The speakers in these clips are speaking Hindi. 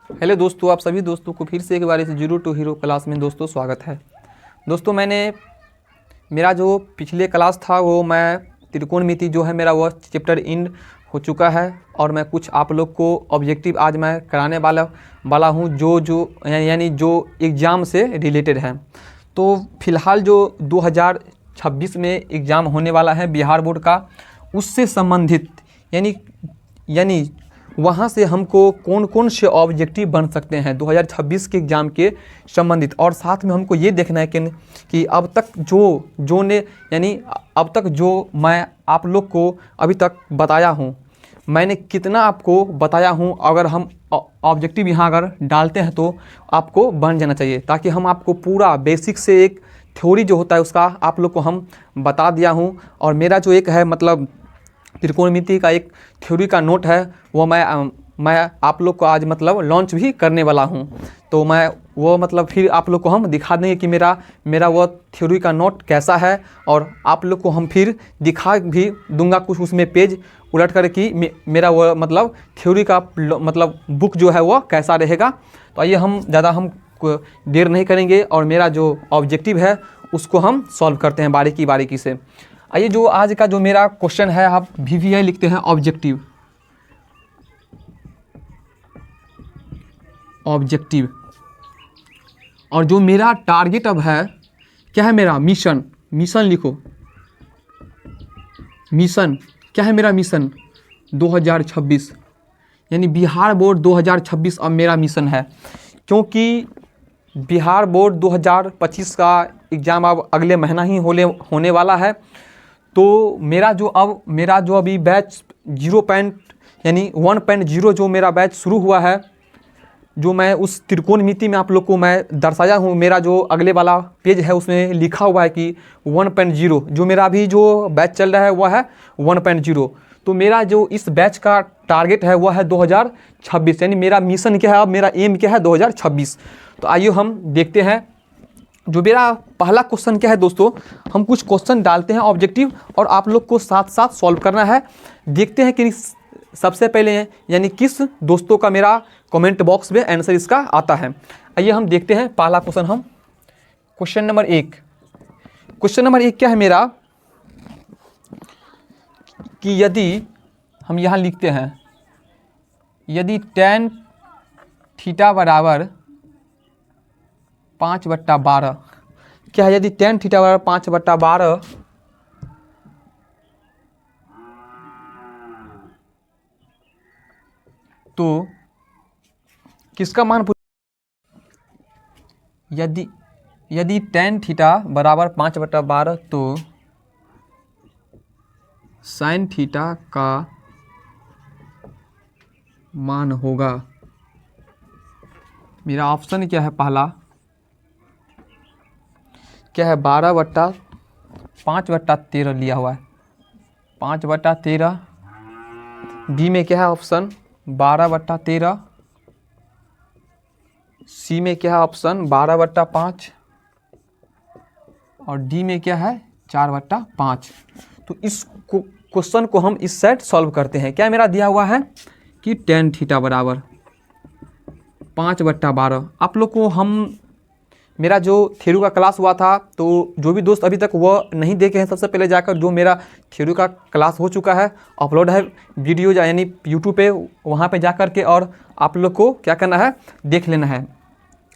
हेलो दोस्तों, आप सभी दोस्तों को फिर से एक बार इस जीरो टू हीरो क्लास में दोस्तों स्वागत है। दोस्तों मेरा जो पिछले क्लास था वो मैं त्रिकोणमिति जो है मेरा वह चैप्टर एंड हो चुका है और मैं कुछ आप लोग को ऑब्जेक्टिव आज मैं कराने वाला हूँ जो यानी जो एग्ज़ाम से रिलेटेड है। तो फिलहाल जो 2026 में एग्ज़ाम होने वाला है बिहार बोर्ड का, उससे संबंधित यानी वहाँ से हमको कौन कौन से ऑब्जेक्टिव बन सकते हैं 2026 के एग्ज़ाम के संबंधित। और साथ में हमको ये देखना है कि अब तक जो मैं आप लोग को अभी तक बताया हूँ, मैंने कितना आपको बताया हूँ। अगर हम ऑब्जेक्टिव यहाँ अगर डालते हैं तो आपको बन जाना चाहिए, ताकि हम आपको पूरा बेसिक से एक थ्योरी जो होता है उसका आप लोग को हम बता दिया हूँ। और मेरा जो एक है मतलब त्रिकोणमिति का एक थ्योरी का नोट है वो मैं आप लोग को आज मतलब लॉन्च भी करने वाला हूँ। तो मैं वो मतलब फिर आप लोग को हम दिखा देंगे कि मेरा वो थ्योरी का नोट कैसा है, और आप लोग को हम फिर दिखा भी दूंगा कुछ उसमें पेज उलट कर कि मेरा वो मतलब थ्योरी का मतलब बुक जो है वो कैसा रहेगा। तो आइए हम ज़्यादा देर नहीं करेंगे और मेरा जो ऑब्जेक्टिव है उसको हम सॉल्व करते हैं बारीकी से। आइए जो आज का जो मेरा क्वेश्चन है, आप VVI लिखते हैं ऑब्जेक्टिव। और जो मेरा टारगेट अब है क्या है, मेरा मिशन लिखो। मिशन क्या है, मेरा मिशन 2026 यानी बिहार बोर्ड 2026 अब मेरा मिशन है। क्योंकि बिहार बोर्ड 2025 का एग्ज़ाम अब अगले महीना ही होने वाला है। तो मेरा जो अभी बैच 1.0 जो मेरा बैच शुरू हुआ है, जो मैं उस त्रिकोणमिति में आप लोग को मैं दर्शाया हूँ, मेरा जो अगले वाला पेज है उसमें लिखा हुआ है कि 1.0 जो मेरा अभी जो बैच चल रहा है वह है 1.0। तो मेरा जो इस बैच का टारगेट है वह है 2026, यानी मेरा मिशन क्या है, अब मेरा एम क्या है 2026। तो आइए हम देखते हैं जो मेरा पहला क्वेश्चन क्या है। दोस्तों हम कुछ क्वेश्चन डालते हैं ऑब्जेक्टिव और आप लोग को साथ साथ सॉल्व करना है। देखते हैं कि सबसे पहले यानी किस दोस्तों का मेरा कमेंट बॉक्स में आंसर इसका आता है। आइए हम देखते हैं पहला क्वेश्चन। हम क्वेश्चन नंबर एक क्या है मेरा कि यदि हम यहाँ लिखते हैं यदि tan थीटा बराबर 5/12 क्या है, यदि tan थीटा बराबर 5/12 तो किसका मान यदि tan थीटा बराबर 5/12 तो sin थीटा का मान होगा। मेरा ऑप्शन क्या है, पहला क्या है 5/13 लिया हुआ है, 5/13। बी में क्या है ऑप्शन 12/13। सी में क्या है ऑप्शन 12/5 और डी में क्या है 4/5। तो इस क्वेश्चन को हम इस साइड सॉल्व करते हैं। क्या मेरा दिया हुआ है कि tan थीटा बराबर 5/12। आप लोग को मेरा जो थ्योरी का क्लास हुआ था, तो जो भी दोस्त अभी तक वह नहीं देखे हैं सबसे पहले जाकर जो मेरा थ्योरी का क्लास हो चुका है, अपलोड है वीडियो यानी यूट्यूब पे, वहाँ पे जाकर के और आप लोग को क्या करना है देख लेना है।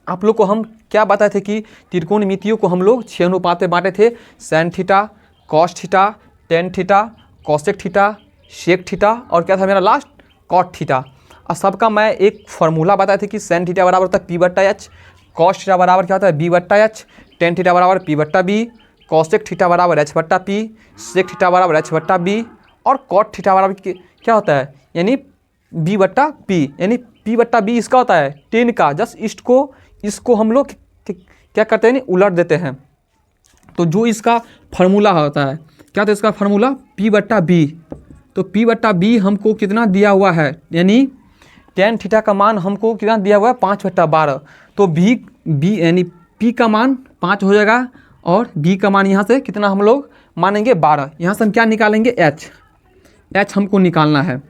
आप लोग को हम क्या बताए थे कि त्रिकोणमितियों को हम लोग 6 अनुपात में बांटे थे, sin theta, cos theta, tan theta, cosec theta, sec theta और क्या था मेरा लास्ट cot थीटा। और सबका मैं एक फार्मूला बताया था कि sin थीटा बराबर होता है P/H, cos थीटा बराबर क्या होता है B/H, tan थीटा बराबर P/B, cosec थीटा बराबर H/P, sec थीटा बराबर H/B और cot थीटा बराबर क्या होता है यानी B/P, यानी P/B इसका होता है tan का। जस्ट इसको हम लोग क्या करते हैं उलट देते हैं। तो जो इसका फार्मूला होता है क्या होता है इसका फार्मूला P/B। तो P/B हमको कितना दिया हुआ है, यानी tan थीटा का मान हमको कितना दिया हुआ है 5/12। तो B यानी P का मान 5 हो जाएगा और B का मान यहाँ से कितना हम लोग मानेंगे 12। यहाँ से हम क्या निकालेंगे H हमको निकालना है।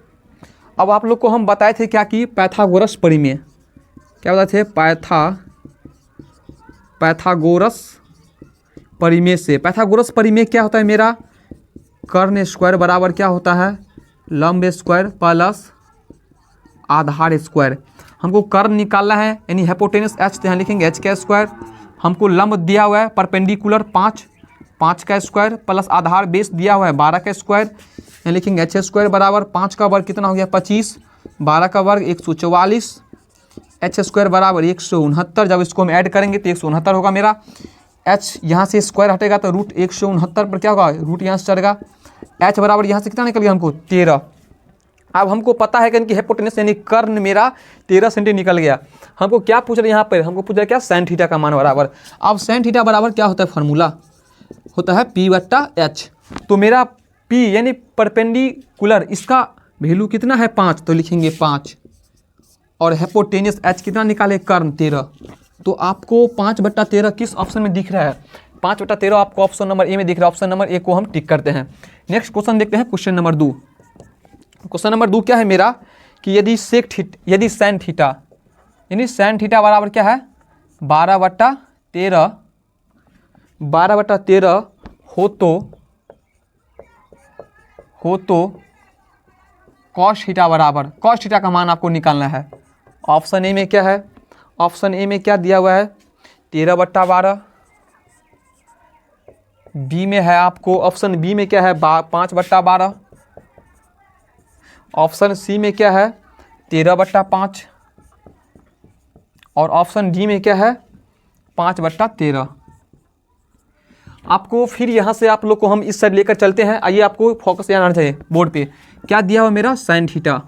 अब आप लोग को हम बताए थे क्या कि पाइथागोरस प्रमेय क्या बताए थे, पाइथागोरस परिमेय से। पाइथागोरस परिमेय क्या होता है मेरा, कर्ण स्क्वायर बराबर क्या होता है, लंब स्क्वायर प्लस आधार स्क्वायर। हमको कर्ण निकालना है यानी हाइपोटेनस h, तो यहाँ लिखेंगे h का स्क्वायर। हमको लंब दिया हुआ है परपेंडिकुलर 5 का स्क्वायर प्लस आधार बेस दिया हुआ है 12 का स्क्वायर, यहाँ लिखेंगे h स्क्वायर बराबर 5 का वर्ग कितना हो गया 25, 12 का वर्ग 144, h स्क्वायर बराबर 169। जब इसको हम ऐड करेंगे तो 169 होगा मेरा। h यहाँ से स्क्वायर हटेगा तो रूट 169 पर क्या होगा, रूट यहाँ से चढ़ेगा। h बराबर यहाँ से कितना निकल गया हमको 13। अब हमको पता है कि इनकी हाइपोटेनस यानी कर्ण मेरा 13 सेंटी निकल गया। हमको क्या पूछ रहे हैं यहाँ पर, हमको पूछ रहे हैं क्या साइन थीटा का मान बराबर। अब साइन थीटा बराबर क्या होता है, फार्मूला होता है P/H। तो मेरा P यानी परपेंडिकुलर इसका वैल्यू कितना है 5, तो लिखेंगे 5 और हाइपोटेनस H कितना निकाले कर्ण 13। तो आपको 5/13 किस ऑप्शन में दिख रहा है, 5/13 आपको ऑप्शन नंबर ए में दिख रहा है। ऑप्शन नंबर ए को हम टिक करते हैं। नेक्स्ट क्वेश्चन देखते हैं, क्वेश्चन नंबर 2। क्वेश्चन नंबर 2 क्या है मेरा कि यदि साइन थीटा यानी साइन थीटा बराबर क्या है 12/13 हो तो कॉस थीटा बराबर, कॉस थीटा का मान आपको निकालना है। ऑप्शन ए में क्या है, ऑप्शन ए में क्या दिया हुआ है 13/12, बी में है आपको, ऑप्शन बी में क्या है 5/12, ऑप्शन सी में क्या है 13/5 और ऑप्शन डी में क्या है 5/13। आपको फिर यहाँ से आप लोग को हम इस साइड लेकर चलते हैं। आइए आपको फोकस यहाँ आना चाहिए बोर्ड पे। क्या दिया हुआ मेरा साइन थीटा,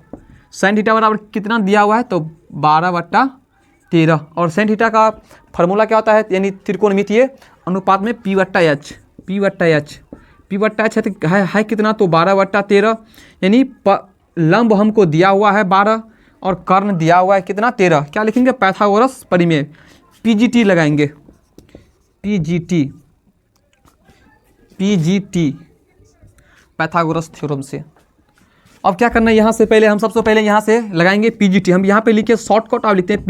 साइन थीटा बराबर कितना दिया हुआ है तो 12/13 और साइन थीटा का फार्मूला क्या होता है यानी त्रिकोणमितीय अनुपात में P/H है कितना तो 12/13 यानी लंब हमको दिया हुआ है 12 और कर्ण दिया हुआ है कितना 13। क्या लिखेंगे पाइथागोरस परिमेय PGT लगाएंगे, PGT पाइथागोरस थ्योरम से। अब क्या करना है यहाँ से पहले हम सबसे पहले यहाँ से लगाएंगे PGT। हम यहाँ पे लिखे शॉर्टकट आप लिखते हैं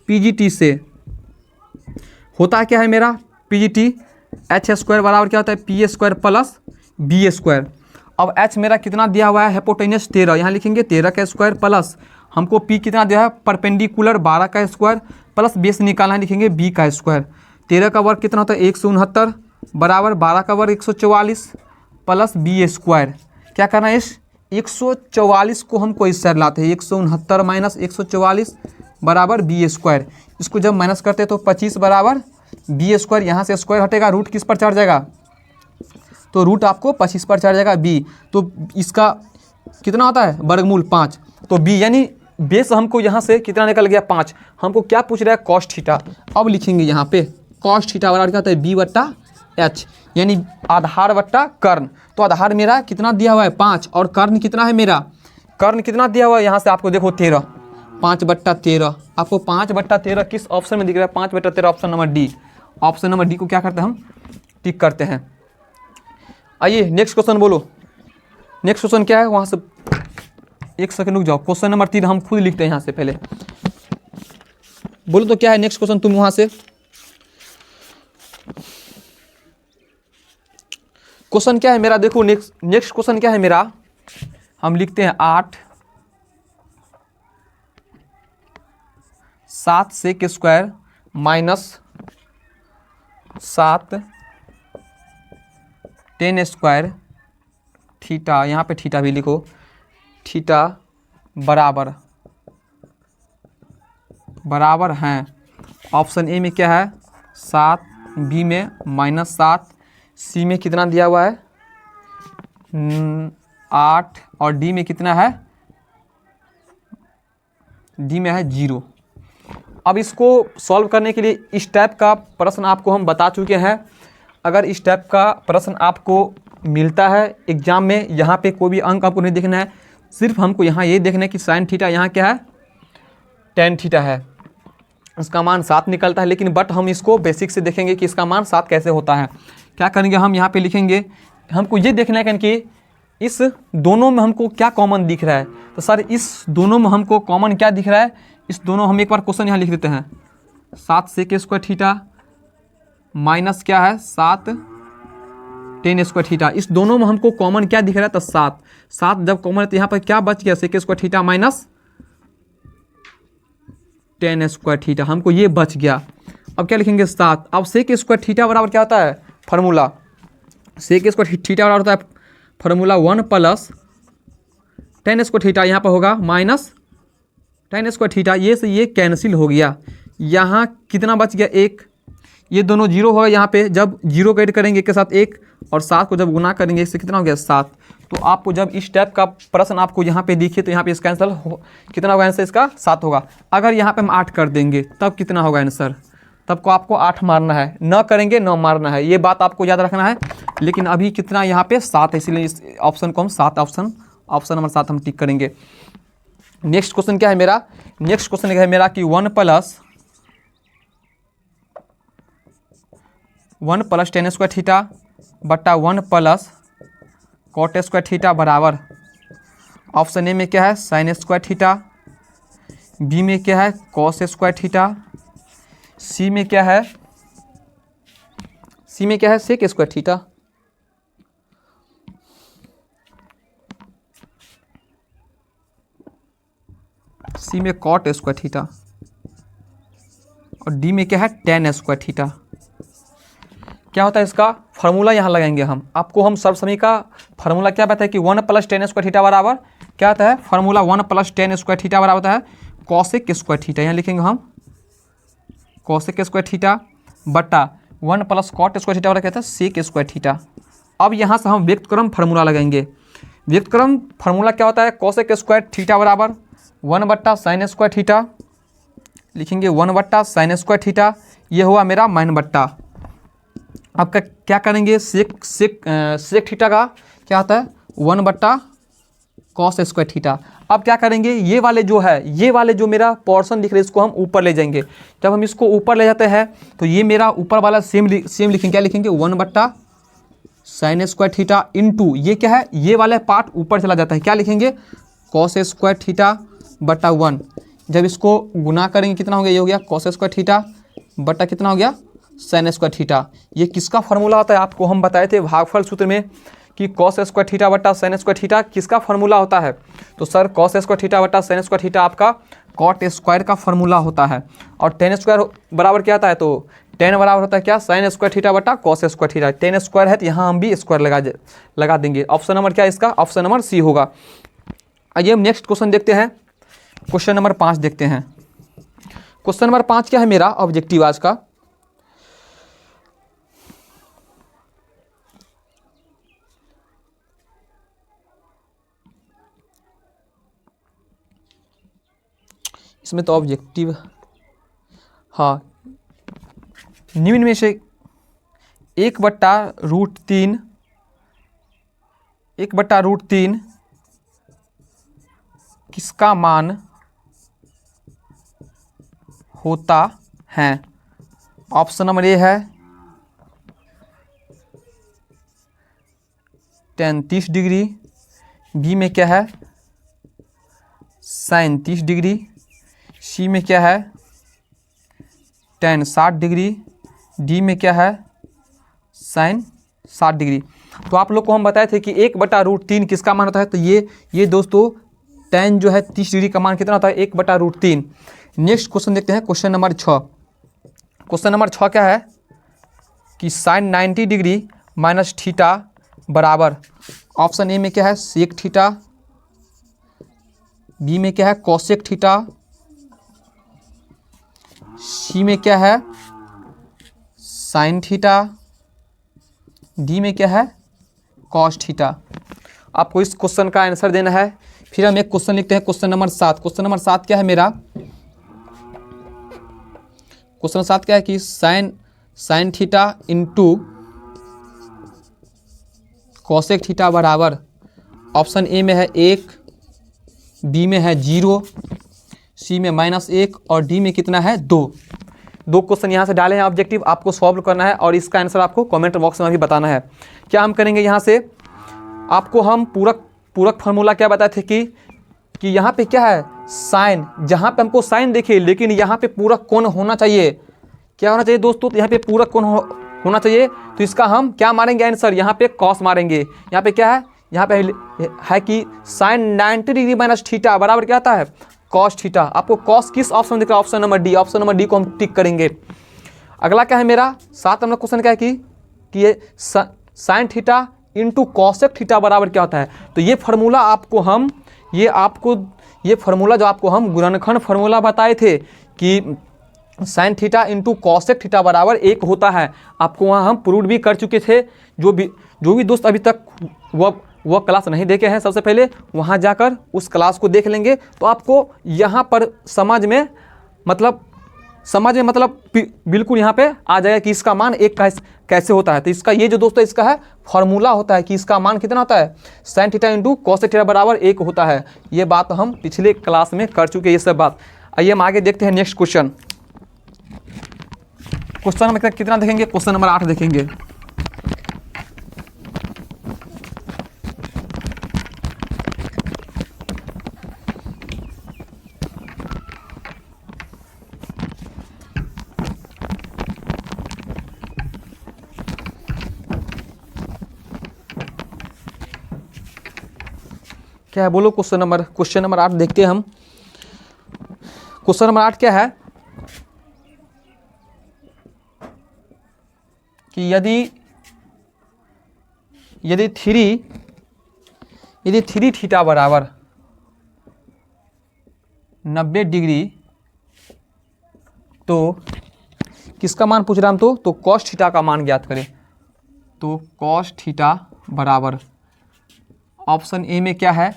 PGT से होता क्या है मेरा PGT H स्क्वायर बराबर क्या होता है P square plus B square. अब H मेरा कितना दिया हुआ है हाइपोटेनस 13, यहाँ लिखेंगे 13 का स्क्वायर प्लस हमको P कितना दिया है परपेंडिकुलर 12 का स्क्वायर प्लस बेस निकालना है, लिखेंगे B का स्क्वायर। 13 का वर्ग कितना होता है 169 बराबर 12 का वर्ग 144 प्लस B स्क्वायर। क्या करना है इस 144 को हमको इस साइड लाते हैं, 169 माइनस 144 बराबर B स्क्वायर। इसको जब माइनस करते हैं तो 25 बराबर B स्क्वायर, यहाँ से स्क्वायर हटेगा रूट किस पर चढ़ जाएगा तो रूट आपको 25 पर चढ़ जाएगा B। तो इसका कितना होता है वर्गमूल 5, तो B यानी बेस हमको यहाँ से कितना निकल गया 5। हमको क्या पूछ रहा है कॉस थीटा। अब लिखेंगे यहाँ पे कॉस थीटा बराबर क्या होता है B/H यानी आधार बट्टा कर्ण। तो आधार मेरा कितना दिया हुआ है 5 और कर्ण कितना है मेरा, कर्ण कितना दिया हुआ है यहाँ से आपको देखो 13, 5/13 आपको 5/13 किस ऑप्शन में दिख रहा है 5/13 option number D. Option number D को क्या करते हैं हम टिक करते हैं। आइए नेक्स्ट क्वेश्चन बोलो, नेक्स्ट क्वेश्चन क्या है वहाँ से एक सेकंड रुक जाओ। क्वेश्चन नंबर 3 हम खुद लिखते हैं यहाँ से पहले, बोलो तो क्या है नेक्स्ट क्वेश्चन तुम वहाँ से। क्वेश्चन क्या है मेरा देखो नेक्स्ट क्वेश्चन क्या है मेरा, हम लिखते हैं 8 7 sec square minus 7 10 square theta, यहाँ पे थीटा भी लिखो, थीटा बराबर हैं। ऑप्शन ए में क्या है 7, बी में -7, सी में कितना दिया हुआ है 8 और डी में कितना है, डी में है 0। अब इसको सॉल्व करने के लिए इस टाइप का प्रश्न आपको हम बता चुके हैं। अगर इस टाइप का प्रश्न आपको मिलता है एग्जाम में, यहाँ पे कोई भी अंक आपको नहीं देखना है, सिर्फ हमको यहाँ ये देखना है कि साइन थीटा यहाँ क्या है टेन थीटा है, इसका मान 7 निकलता है। लेकिन बट हम इसको बेसिक से देखेंगे कि इसका मान 7 कैसे होता है। क्या करेंगे हम यहाँ पे लिखेंगे, हमको ये देखना है कि इस दोनों में हमको क्या कॉमन दिख रहा है। तो सर इस दोनों में हमको कॉमन क्या दिख रहा है इस दोनों हम एक बार क्वेश्चन यहाँ लिख देते हैं। 7 सेक स्क्वायर थीटा माइनस क्या है 7 टेन स्क्वायर थीटा। इस दोनों में हमको कॉमन क्या दिख रहा है, तो 7 जब कॉमन है तो यहाँ पर क्या बच गया, sec square theta minus ten square theta, हमको ये बच गया। अब क्या लिखेंगे 7। अब सेक स्क्वायर थीटा बराबर क्या होता है, फार्मूला सेक स्क्वायर थीटा बराबर होता है formula 1 plus ten square theta, यहाँ पर होगा माइनस टेन स्क्वायर थीटा। ये से ये कैंसिल हो गया, यहाँ कितना बच गया 1, ये दोनों जीरो होगा यहाँ पे, जब जीरो को ऐड करेंगे एक के साथ 1 और 7 को जब गुना करेंगे इससे कितना हो गया 7। तो आपको जब इस टाइप का प्रश्न आपको यहाँ पे दिखे तो यहाँ पे इसका आंसर कितना होगा, आंसर इसका 7 होगा। अगर यहाँ पे हम 8 कर देंगे तब कितना होगा आंसर, तब को आपको 8 मारना है, न करेंगे 9 मारना है, ये बात आपको याद रखना है। लेकिन अभी कितना यहाँ पे 7 है, इसलिए इस ऑप्शन को हम 7 ऑप्शन नंबर 7 हम टिक करेंगे। नेक्स्ट क्वेश्चन क्या है मेरा, नेक्स्ट क्वेश्चन है मेरा कि 1 प्लस टेन स्क्वायर थीटा बट्टा 1 प्लस कॉट स्क्वायर थीटा बराबर, ऑप्शन ए में क्या है साइन स्क्वायर थीटा, बी में क्या है कॉस स्क्वायर थीटा, सी में क्या है सेक स्क्वायर थीटा। सी में कॉट स्क्वायर थीटा और डी में क्या है टेन स्क्वायर थीटा। क्या होता है इसका फार्मूला यहाँ लगाएंगे हम, आपको हम सर्वसमी का फार्मूला क्या बताया कि 1 प्लस टेन स्क्वायर थीटा बराबर क्या होता है, formula 1 plus ten square theta बराबर होता है कॉसेक स्क्वायर थीटा, यहाँ लिखेंगे हम कॉसेक स्क्वायर थीटा बट्टा 1 प्लस कॉट स्क्वायर थीटा बराबर क्या था सेक स्क्वायर थीटा। अब यहाँ से हम व्यक्तक्रम फार्मूला लगाएंगे। व्यक्तक्रम फार्मूला क्या होता है, कॉसेक स्क्वायर थीटा बराबर 1 बट्टा साइन स्क्वायर थीटा, लिखेंगे 1 बट्टा साइन स्क्वायर थीटा, ये हुआ मेरा माइन बट्टा। आपका क्या करेंगे सेक थीटा का क्या होता है 1 बट्टा कॉस स्क्वायर थीटा। अब क्या करेंगे, ये वाले जो मेरा पोर्शन दिख रहा है इसको हम ऊपर ले जाएंगे। जब हम इसको ऊपर ले जाते हैं तो ये मेरा ऊपर वाला सेम लिखेंगे, क्या लिखेंगे 1 बट्टा साइन स्क्वायर थीटा इंटू ये क्या है, ये वाला पार्ट ऊपर चला जाता है, क्या लिखेंगे कॉस स्क्वायर थीटा बट्टा 1। जब इसको गुना करेंगे कितना हो गया, ये हो गया कॉस स्क्वायर थीटा बट्टा कितना हो गया साइन स्क्वायर थीटा। ये किसका फार्मूला होता है, आपको हम बताए थे भागफल सूत्र में कि कॉस स्क्वायर थीटा बट्टा साइन स्क्वायर थीटा किसका फार्मूला होता है। तो सर कॉस स्क्वायर थीटा बट्टा साइन स्क्वायर थीटा आपका कॉट स्क्वायर का फार्मूला होता है। और टेन स्क्वायर बराबर क्या आता है, तो टेन बराबर होता है क्या साइन स्क्वायर थीटा बट्टा cos square theta. Ten square है तो यहाँ हम भी स्क्वायर लगा देंगे। ऑप्शन नंबर क्या है इसका, ऑप्शन नंबर सी होगा। आइए हम नेक्स्ट क्वेश्चन देखते हैं, क्वेश्चन नंबर 5 देखते हैं। क्वेश्चन नंबर 5 क्या है मेरा ऑब्जेक्टिव आज का, इसमें तो ऑब्जेक्टिव हाँ निम्न में से 1/√3 किसका मान होता है। ऑप्शन नंबर ए है tan 30 डिग्री, बी में क्या है sin 30 डिग्री, सी में क्या है tan 60 डिग्री, डी में क्या है sin 60 डिग्री। तो आप लोग को हम बताए थे कि 1/√3 किसका मान होता है, तो ये दोस्तों tan जो है 30 डिग्री का मान कितना होता है 1/√3। नेक्स्ट क्वेश्चन देखते हैं, क्वेश्चन नंबर 6। क्वेश्चन नंबर 6 क्या है कि sin 90 डिग्री माइनस थीटा बराबर, ऑप्शन ए में क्या है सेक थीटा, बी में क्या है कॉसेक थीटा, सी में क्या है साइन थीटा, डी में क्या है कॉस थीटा। आपको इस क्वेश्चन का आंसर देना है। फिर हम एक क्वेश्चन लिखते हैं, क्वेश्चन नंबर 7। क्वेश्चन नंबर 7 क्या है मेरा, क्वेश्चन 7 क्या है कि sine theta into cosec theta बराबर, ऑप्शन ए में है 1, बी में है 0, सी में -1 और डी में कितना है 2। दो क्वेश्चन यहाँ से डाले हैं ऑब्जेक्टिव, आपको सॉल्व करना है और इसका आंसर आपको कमेंट बॉक्स में भी बताना है। क्या हम करेंगे यहाँ से, आपको हम पूरक फार्मूला क्या बताए थे कि यहाँ पे क्या है साइन, जहाँ पे हमको साइन देखिए लेकिन यहाँ पे पूरक कोण होना चाहिए। क्या होना चाहिए दोस्तों? तो यहाँ पे पूरक कोण होना चाहिए। तो इसका हम क्या मारेंगे आंसर? यहाँ पे कॉस मारेंगे। यहाँ पे क्या है? यहाँ पे है कि साइन 90 डिग्री माइनस थीटा बराबर क्या आता है? Cos theta. आपको कॉस किस ऑप्शन दिख रहा है? Option number D. Option number D को हम टिक करेंगे। अगला क्या है मेरा 7 नंबर क्वेश्चन क्या है कि ये sine theta into cosec theta बराबर क्या होता है? तो ये फार्मूला ये फार्मूला जो आपको हम गुणनखंड फार्मूला बताए थे कि sine theta into cosec theta बराबर 1 होता है। आपको वहाँ हम प्रूव भी कर चुके थे। जो भी दोस्त अभी तक वह क्लास नहीं देखे हैं, सबसे पहले वहाँ जाकर उस क्लास को देख लेंगे तो आपको यहाँ पर समझ में मतलब बिल्कुल यहाँ पे आ जाएगा कि इसका मान 1 कैसे होता है। तो इसका ये जो दोस्तों इसका है फॉर्मूला होता है कि इसका मान कितना होता है? Sine theta into cosec theta बराबर 1 होता है। ये बात हम पिछले क्लास में कर चुके हैं ये सब बात। आइए हम आगे देखते हैं नेक्स्ट क्वेश्चन। क्वेश्चन नंबर कितना देखेंगे? क्वेश्चन नंबर 8 देखेंगे। क्या है बोलो? क्वेश्चन नंबर 8 देखते हैं हम। क्वेश्चन नंबर 8 क्या है कि यदि थ्री थीटा बराबर 90 डिग्री तो किसका मान पूछ रहा हम? तो कॉस थीटा का मान ज्ञात करें। तो कॉस थीटा बराबर ऑप्शन ए में क्या है?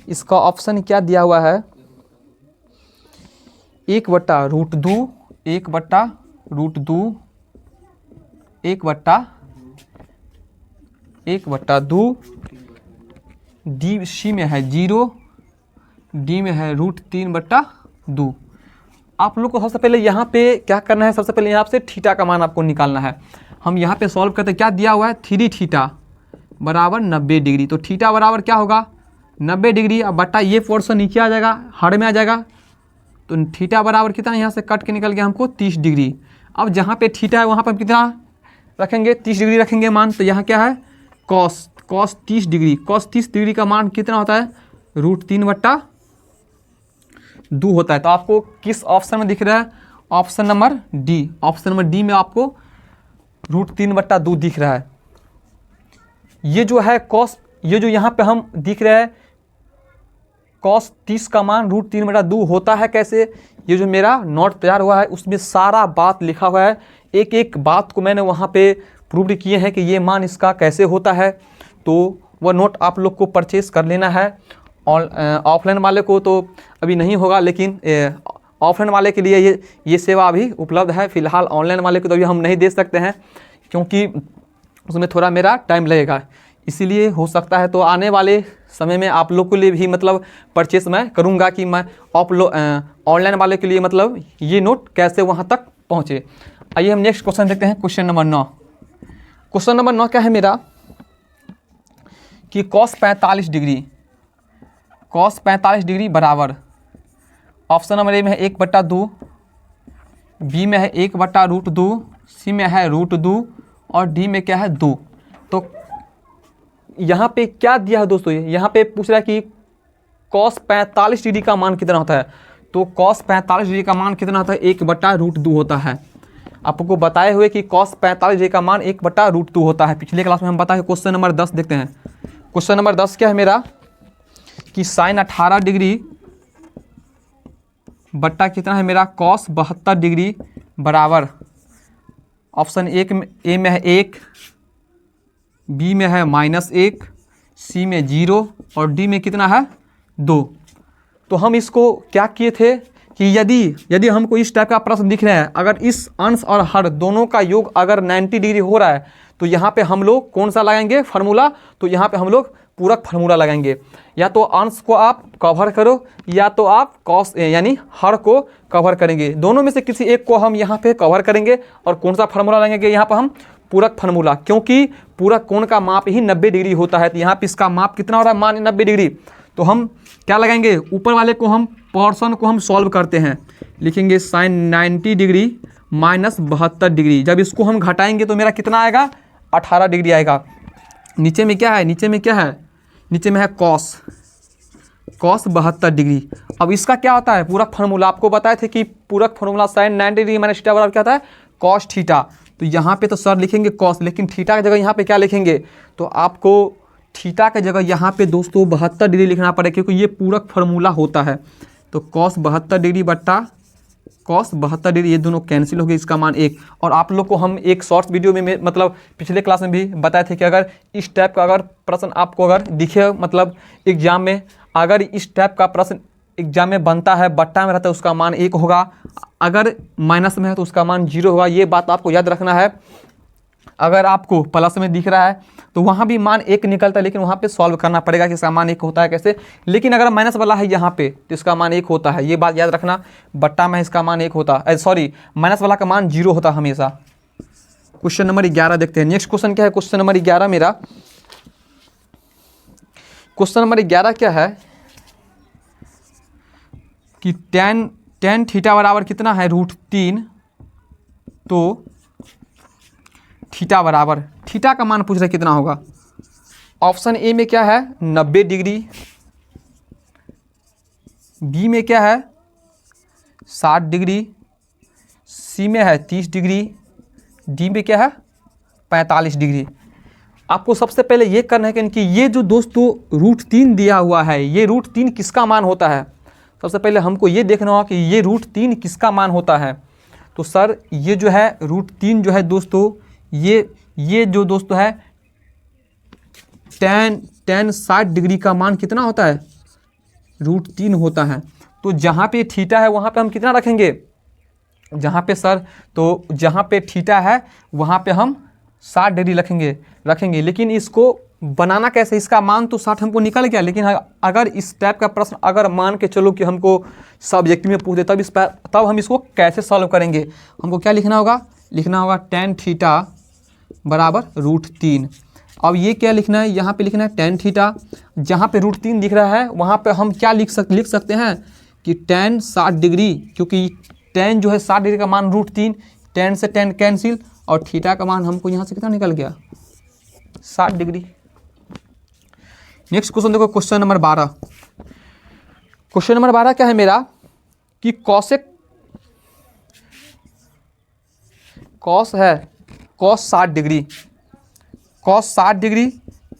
इसका ऑप्शन क्या दिया हुआ है? 1/√2 1/√2 1/2 डी सी में है 0, डी में है √3/2। आप लोग को सबसे पहले यहाँ पे क्या करना है? सबसे पहले यहाँ से थीटा का मान आपको निकालना है। हम यहाँ पे सॉल्व करते क्या दिया हुआ है? 3 थीटा बराबर 90 डिग्री। तो थीटा बराबर क्या होगा? 90 डिग्री। अब बट्टा ये पोर्शन नीचे आ जाएगा, हर में आ जाएगा। तो थीटा बराबर कितना? यहाँ से कट के निकल गया हमको 30 डिग्री। अब जहाँ पे थीटा है वहाँ पर कितना रखेंगे? 30 डिग्री रखेंगे मान। तो यहाँ क्या है? Cos 30 degree. कॉस 30 डिग्री का मान कितना होता है? √3/2 होता है। तो आपको किस ऑप्शन में दिख रहा है? Option number D. Option number D में आपको √3/2 दिख रहा है। ये जो है कॉस, ये जो यहाँ पे हम दिख रहा है कॉस 30 का मान √3/2 होता है कैसे? ये जो मेरा नोट तैयार हुआ है उसमें सारा बात लिखा हुआ है। एक एक बात को मैंने वहाँ पे प्रूव किए हैं कि ये मान इसका कैसे होता है। तो वह नोट आप लोग को परचेस कर लेना है। ऑफलाइन वाले को तो अभी नहीं होगा, लेकिन ऑफलाइन वाले के लिए ये सेवा अभी उपलब्ध है। फिलहाल ऑनलाइन वाले को तो अभी हम नहीं दे सकते हैं क्योंकि उसमें थोड़ा मेरा टाइम लगेगा। इसीलिए हो सकता है तो आने वाले समय में आप लोग के लिए भी मतलब परचेस मैं करूंगा कि मैं ऑनलाइन वाले के लिए मतलब ये नोट कैसे वहाँ तक पहुँचे। आइए हम नेक्स्ट क्वेश्चन देखते हैं। Question number 9। क्वेश्चन नंबर 9 क्या है मेरा कि कॉस 45 डिग्री बराबर ऑप्शन नंबर ए में है 1/2, बी में है 1/√2, सी में है √2 और डी में क्या है 2। तो यहाँ पे क्या दिया है दोस्तों? यहाँ पे पूछ रहा है कि कॉस 45 डिग्री का मान कितना होता है। तो कॉस 45 डिग्री का मान कितना होता है? 1/√2 होता है। आपको बताए हुए कि कॉस 45 डिग्री का मान 1/√2 होता है। पिछले क्लास में हम बताए। क्वेश्चन नंबर 10 देखते हैं। क्वेश्चन नंबर 10 क्या है मेरा कि साइन 18 डिग्री बट्टा कितना है मेरा? कॉस 72 डिग्री बराबर ऑप्शन ए में है 1, बी में है -1, सी में 0 और डी में कितना है 2। तो हम इसको क्या किए थे कि यदि हमको इस टाइप का प्रश्न दिख रहा है, अगर इस अंश और हर दोनों का योग अगर 90 डिग्री हो रहा है तो यहाँ पे हम लोग कौन सा लगाएंगे फार्मूला? तो यहाँ पे हम लोग पूरक फार्मूला लगाएंगे। या तो अंश को आप कवर करो या तो आप कॉस यानी हर को कवर करेंगे। दोनों में से किसी एक को हम यहाँ पे कवर करेंगे। और कौन सा फार्मूला लगाएंगे? यहाँ पर हम पूरक फार्मूला, क्योंकि पूरक कोण का माप ही 90 डिग्री होता है। तो यहाँ पे इसका माप कितना हो रहा है? मान 90 डिग्री। तो हम क्या लगाएंगे, ऊपर वाले को हम पोर्शन को हम सॉल्व करते हैं, लिखेंगे साइन 90 डिग्री माइनस 72 डिग्री। जब इसको हम घटाएंगे तो मेरा कितना आएगा, 18 डिग्री आएगा। नीचे में क्या है, नीचे में क्या है, नीचे में है कॉस 72 डिग्री। अब इसका क्या होता है पूरक फार्मूला, आपको बताए थे कि पूरक formula sine 90 degree minus theta बराबर क्या होता है, कॉस थीटा। तो यहाँ पे तो सर लिखेंगे कॉस, लेकिन थीटा की जगह यहाँ पे क्या लिखेंगे, तो आपको थीटा की जगह यहाँ पे दोस्तों 72 डिग्री लिखना पड़ेगा, क्योंकि ये पूरक फार्मूला होता है। तो कॉस 72 डिग्री बट्टा कॉस 72 डिग्री, ये दोनों कैंसिल हो गए, इसका मान 1। और आप लोग को हम एक शॉर्ट्स वीडियो में मतलब पिछले क्लास में भी बताए थे कि अगर इस टाइप का अगर प्रश्न आपको अगर दिखे, मतलब एग्जाम में अगर इस टाइप का प्रश्न एग्जाम में बनता है, बट्टा में रहता है, उसका मान 1 होगा, अगर माइनस में है तो उसका मान 0 होगा। ये बात आपको याद रखना है। अगर आपको प्लस में दिख रहा है तो वहाँ भी मान 1 निकलता है, लेकिन वहाँ पे सॉल्व करना पड़ेगा कि इसका मान 1 होता है कैसे। लेकिन अगर माइनस वाला है यहाँ पे तो इसका मान 1 होता है, ये बात याद रखना। बट्टा में इसका मान 1 होता है, सॉरी माइनस वाला का मान 0 होता हमेशा। क्वेश्चन नंबर 11 देखते हैं। नेक्स्ट क्वेश्चन क्या है, क्वेश्चन नंबर 11 मेरा, क्वेश्चन नंबर 11 क्या है कि टेन थीटा बराबर कितना है, √3। तो थीटा बराबर, थीटा का मान पूछ रहे कितना होगा। ऑप्शन ए में क्या है 90 डिग्री, बी में क्या है 60 डिग्री, सी में है 30 डिग्री, डी में क्या है 45 डिग्री। आपको सबसे पहले ये करना है कि ये जो दोस्तों √3 दिया हुआ है, ये √3 किसका मान होता है। सबसे पहले हमको ये देखना होगा कि ये √3 किसका मान होता है। तो सर ये जो है √3 जो है दोस्तों, ये जो दोस्तों है tan 60 डिग्री का मान कितना होता है, √3 होता है। तो जहाँ पे थीटा है वहाँ पे हम कितना रखेंगे, जहाँ पे सर, तो जहाँ पे थीटा है वहाँ पे हम 60 डिग्री रखेंगे। लेकिन इसको बनाना कैसे, इसका मान तो 60 हमको निकल गया, लेकिन अगर इस टाइप का प्रश्न अगर मान के चलो कि हमको सब्जेक्टिव में पूछ दे, तब हम इसको कैसे सॉल्व करेंगे। हमको क्या लिखना होगा, लिखना होगा tan थीटा बराबर √3। अब ये क्या लिखना है, यहाँ पे लिखना है tan थीटा। जहाँ पे √3 दिख रहा है वहाँ पे हम क्या लिख सकते हैं कि tan 60 डिग्री, क्योंकि tan जो है 60 डिग्री का मान √3, tan से tan कैंसिल, और थीटा का मान हमको यहाँ से कितना निकल गया 60 डिग्री। नेक्स्ट क्वेश्चन देखो, क्वेश्चन नंबर 12। क्वेश्चन नंबर 12 क्या है मेरा कि कॉस है कॉस 60 डिग्री, कॉस 60 डिग्री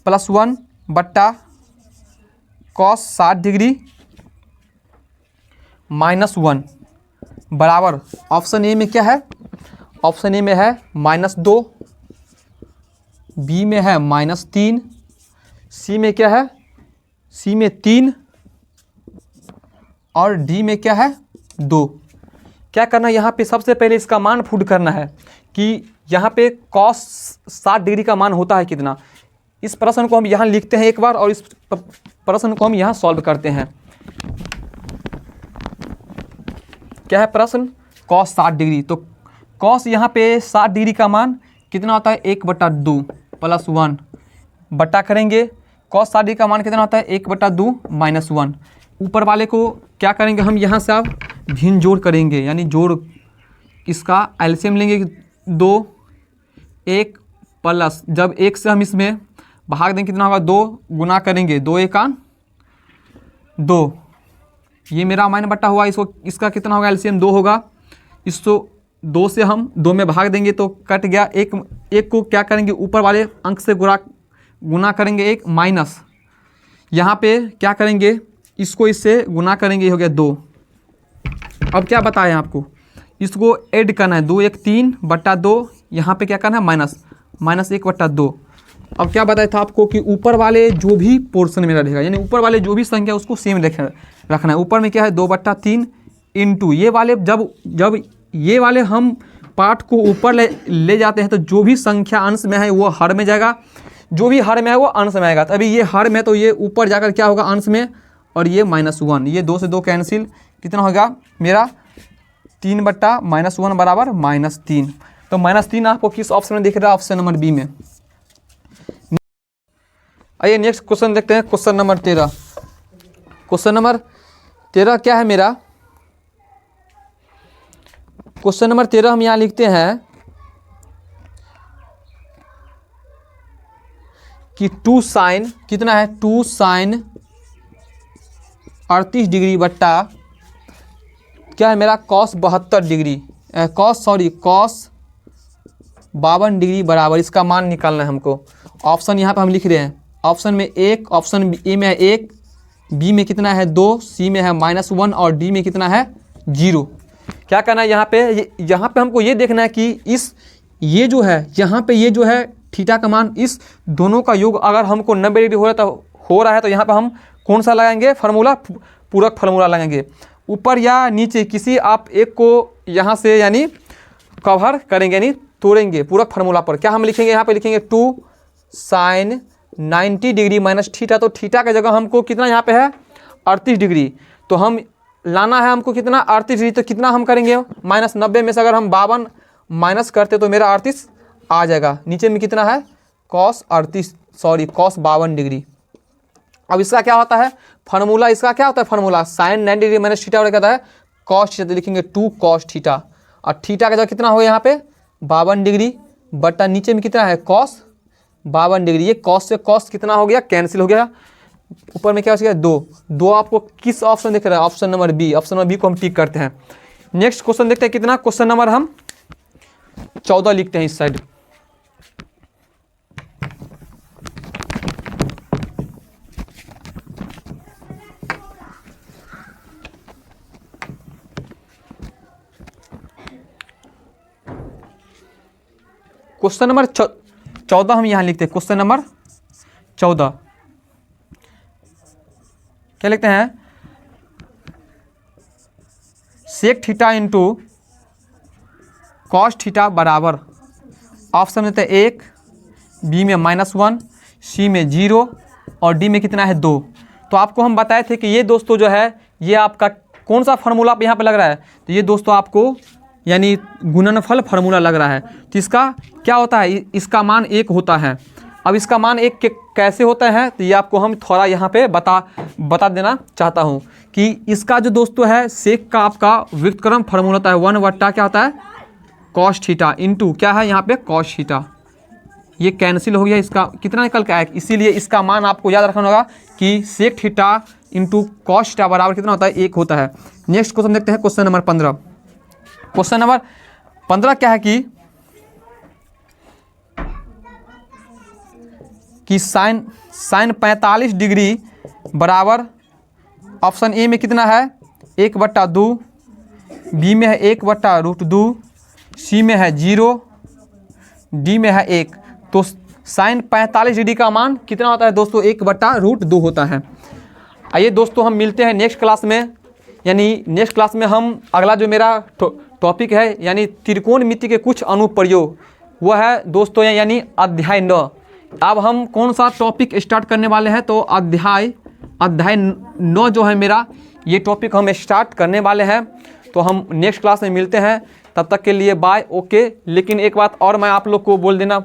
+1 बट्टा कॉस 60 डिग्री -1 बराबर, ऑप्शन ए में क्या है, ऑप्शन ए में है -2, बी में है -3, सी में क्या है, सी में 3, और डी में क्या है 2। क्या करना है यहाँ पे, सबसे पहले इसका मान पुट करना है कि यहाँ पे कॉस 60 डिग्री का मान होता है कितना। इस प्रश्न को हम यहाँ लिखते हैं एक बार, और इस प्रश्न को हम यहाँ सॉल्व करते हैं। क्या है प्रश्न, कॉस 60 डिग्री। तो कॉस यहाँ पे 60 डिग्री का मान कितना होता है, 1/2 +1 बट्टा करेंगे, कॉस 60 डिग्री का मान कितना होता है 1/2 -1। ऊपर वाले को क्या करेंगे, हम यहाँ से अब भिन्न जोड़ करेंगे, यानी जोड़, इसका एलसीएम लेंगे 2, 1 प्लस, जब 1 से हम इसमें भाग देंगे कितना होगा 2, गुना करेंगे 2 1 2, ये मेरा माइनस बट्टा हुआ, इसका कितना होगा एलसीएम 2 होगा। इसको 2 से हम 2 में भाग देंगे तो कट गया, एक को क्या करेंगे ऊपर वाले अंक से गुना करेंगे 1 माइनस, यहाँ पे क्या करेंगे इसको इससे गुना करेंगे, ये हो गया 2। अब क्या बताएं आपको, इसको ऐड करना है, 2 1 3/2, यहाँ पे क्या करना है -1/2। अब क्या बताया था आपको कि ऊपर वाले जो भी पोर्शन मेरा रहेगा, यानी ऊपर वाले जो भी संख्या उसको सेम रखना है। ऊपर में क्या है 2/3 इंटू ये वाले, जब ये वाले हम पार्ट को ऊपर ले जाते हैं तो जो भी संख्या अंश में है वो हर में जाएगा, जो भी हर में है वो अंश में आएगा। तो अभी ये हर में, तो ये ऊपर जाकर क्या होगा अंश में, और ये -1, ये 2 से 2 कैंसिल, कितना होगा मेरा 3/-1 बराबर -3। तो -3 आपको किस ऑप्शन में दिख रहा है, ऑप्शन नंबर बी में। आइए नेक्स्ट क्वेश्चन देखते हैं, क्वेश्चन नंबर 13। क्वेश्चन नंबर 13 क्या है मेरा? क्वेश्चन नंबर 13 हम यहाँ लिखते हैं कि 2 साइन कितना है, 2 साइन 38 डिग्री बट्टा क्या है मेरा, कॉस 72 डिग्री, कॉस 52 डिग्री बराबर, इसका मान निकालना है हमको। ऑप्शन यहाँ पे हम लिख रहे हैं, ऑप्शन में 1, ऑप्शन ए में है 1, बी में कितना है 2, सी में है -1 और डी में कितना है 0। क्या करना है यहाँ पे हमको ये देखना है कि ये जो है यहाँ पे ये जो है थीटा का मान, इस दोनों का योग अगर हमको 90 डिग्री हो रहा है तो यहाँ पे हम कौन सा लगाएंगे फार्मूला, पूरक फार्मूला लगाएंगे। ऊपर या नीचे किसी आप एक को यहाँ से यानी कवर करेंगे, यानी तोड़ेंगे पूरक फार्मूला पर। क्या हम लिखेंगे यहाँ पे, लिखेंगे 2 साइन 90 डिग्री माइनस थीटा, तो थीटा की जगह हमको कितना यहाँ पे है 38 डिग्री, तो हम लाना है हमको कितना 38 डिग्री, तो कितना हम करेंगे -90 में से अगर हम 52 माइनस करते तो मेरा 38 आ जाएगा। नीचे में कितना है cos 52 डिग्री। अब इसका क्या होता है फार्मूला, इसका क्या होता है formula, sine 90 degree minus theta और क्या होता है cos थीटा, तो लिखेंगे 2 cos थीटा, और थीटा का जगह कितना हो गया यहाँ पे 52 डिग्री बट्टा नीचे में कितना है cos 52 डिग्री। ये cos से cos कितना हो गया, कैंसिल हो गया। ऊपर में क्या हो गया 2 आपको किस ऑप्शन दिख रहा है, option number B, option number B को हम टिक करते हैं। नेक्स्ट क्वेश्चन देखते हैं कितना, क्वेश्चन नंबर हम 14 लिखते हैं इस साइड। क्वेश्चन नंबर 14 हम यहाँ लिखते हैं, क्वेश्चन नंबर 14 क्या लिखते हैं, sec theta into cos theta बराबर, ऑप्शन देते हैं 1, बी में -1, सी में 0 और डी में कितना है 2। तो आपको हम बताए थे कि ये दोस्तों जो है ये आपका कौन सा फार्मूला यहाँ पे लग रहा है, तो ये दोस्तों आपको यानी गुणनफल फार्मूला लग रहा है। तो इसका क्या होता है, इसका मान 1 होता है। अब इसका मान 1 कैसे होता है, तो ये आपको हम थोड़ा यहाँ पे बता देना चाहता हूँ कि इसका जो दोस्तों है सेक का आपका व्युत्क्रम फार्मूला होता है 1 बट्टा क्या होता है कॉस थीटा इंटू क्या है यहाँ पे कॉस थीटा। ये कैंसिल हो गया, इसका कितना निकल के आया, इसीलिए इसका मान आपको याद रखना होगा कि sec theta into cos theta बराबर कितना होता है 1 होता है। नेक्स्ट क्वेश्चन देखते हैं, क्वेश्चन नंबर 15। क्वेश्चन नंबर 15 क्या है कि साइन 45 डिग्री बराबर, ऑप्शन ए में कितना है 1/2, बी में है 1/√2, सी में है 0, डी में है 1। तो साइन 45 डिग्री का मान कितना होता है दोस्तों 1/√2 होता है। आइए दोस्तों हम मिलते हैं नेक्स्ट क्लास में, यानी नेक्स्ट क्लास में हम अगला जो मेरा टॉपिक है यानी त्रिकोणमिति के कुछ अनुप्रयोग, वह है दोस्तों यानी अध्याय 9। अब हम कौन सा टॉपिक स्टार्ट करने वाले हैं, तो अध्याय 9 जो है मेरा ये टॉपिक हम स्टार्ट करने वाले हैं। तो हम नेक्स्ट क्लास में मिलते हैं, तब तक के लिए बाय, ओके। लेकिन एक बात और मैं आप लोग को बोल देना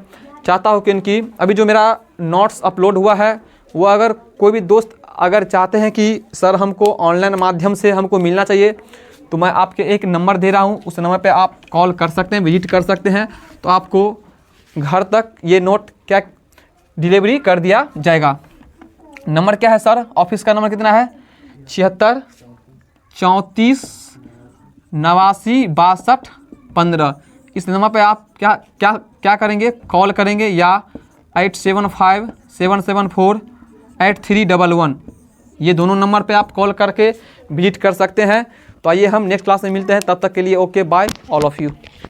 चाहता हूँ कि अभी जो मेरा नोट्स अपलोड हुआ है वो अगर कोई भी दोस्त अगर चाहते हैं कि सर हमको ऑनलाइन माध्यम से हमको मिलना चाहिए, तो मैं आपके एक नंबर दे रहा हूँ, उस नंबर पे आप कॉल कर सकते हैं, विजिट कर सकते हैं, तो आपको घर तक ये नोट क्या डिलीवरी कर दिया जाएगा। नंबर क्या है सर, ऑफिस का नंबर कितना है 76 34 89 62 15। इस नंबर पे आप क्या करेंगे, कॉल करेंगे या 875 774 8311, ये दोनों नंबर पे आप कॉल करके विजिट कर सकते हैं। तो आइए हम नेक्स्ट क्लास में मिलते हैं, तब तक के लिए okay bye all of you.